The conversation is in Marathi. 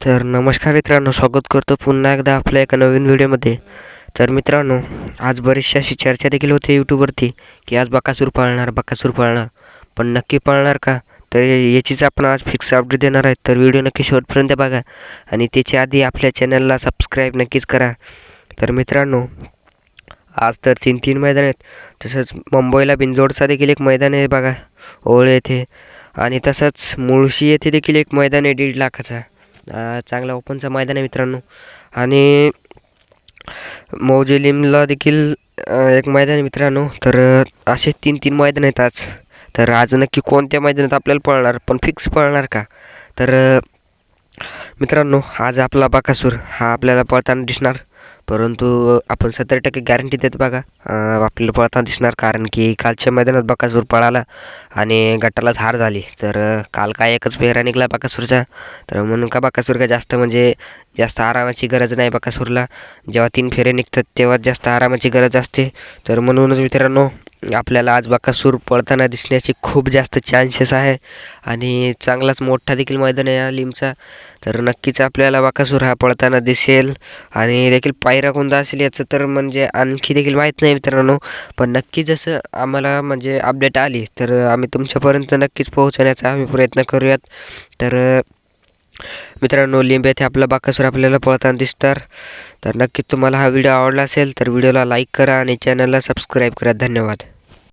तर नमस्कार मित्रांनो, स्वागत करतो पुन्हा एकदा आपल्या एका नवीन व्हिडिओमध्ये. तर मित्रांनो, आज बरीचशी अशी चर्चा देखील होते यूट्यूबवरती की आज बकासूर पाळणार. पण नक्की पाळणार का? तर याचीच आपण आज फिक्स अपडेट देणार आहे. तर व्हिडिओ नक्की शेवटपर्यंत बघा आणि त्याच्या आधी आपल्या चॅनलला सबस्क्राईब नक्कीच करा. तर मित्रांनो, आज तर 3 मैदान आहेत. तसंच मुंबईला बिनजोडचा देखील एक मैदान आहे बघा, ओळ येथे. आणि तसंच मुळशी येथे देखील एक मैदान आहे 1.5 लाखाचा. चांगला ओपनचा मैदान आहे मित्रांनो. आणि मौजेलीमला देखील एक मैदान आहे मित्रांनो. तर असे 3 मैदान आहेत आज. तर आज नक्की कोणत्या मैदानात आपल्याला पळणार, पण फिक्स पळणार का? तर मित्रांनो, आज आपला बकासूर हा आपल्याला पळताना दिसणार. परंतु आपण 70% गॅरंटी देतो बघा, आपल्याला पळताना दिसणार. कारण की कालच्या मैदानात बकासूर पळाला आणि गटालाच हार झाली. तर काल काय एकच फेरा निघाला बकासूरचा. तर म्हणून का बकासूर का जास्त आरामाची गरज नाही बकासूरला. जेव्हा 3 फेरे निघतात तेव्हा जास्त आरामाची गरज असते. तर म्हणूनच मित्रांनो, आपल्याला आज बकासूर पळताना दिसण्याचे खूप जास्त चान्सेस आहे. आणि चांगलाच मोठा देखील मैदान आहे या लिमचा. तर नक्कीच आपल्याला बकासूर हा पळताना दिसेल. आणि देखील पायरा कोणता असेल याचं तर म्हणजे आणखी देखील माहीत नाही मित्रांनो. पण नक्की जसं आम्हाला म्हणजे अपडेट आली तर आम्ही तुमच्यापर्यंत नक्कीच पोहोचवण्याचा आम्ही प्रयत्न करूयात. तर मित्रांनो, लिंब येथे आपला बकासूर आपल्याला पळताना दिसणार. तर नक्कीच तुम्हाला हा व्हिडिओ आवडला असेल तर व्हिडिओला लाईक करा आणि चॅनलला सबस्क्राईब करा. धन्यवाद.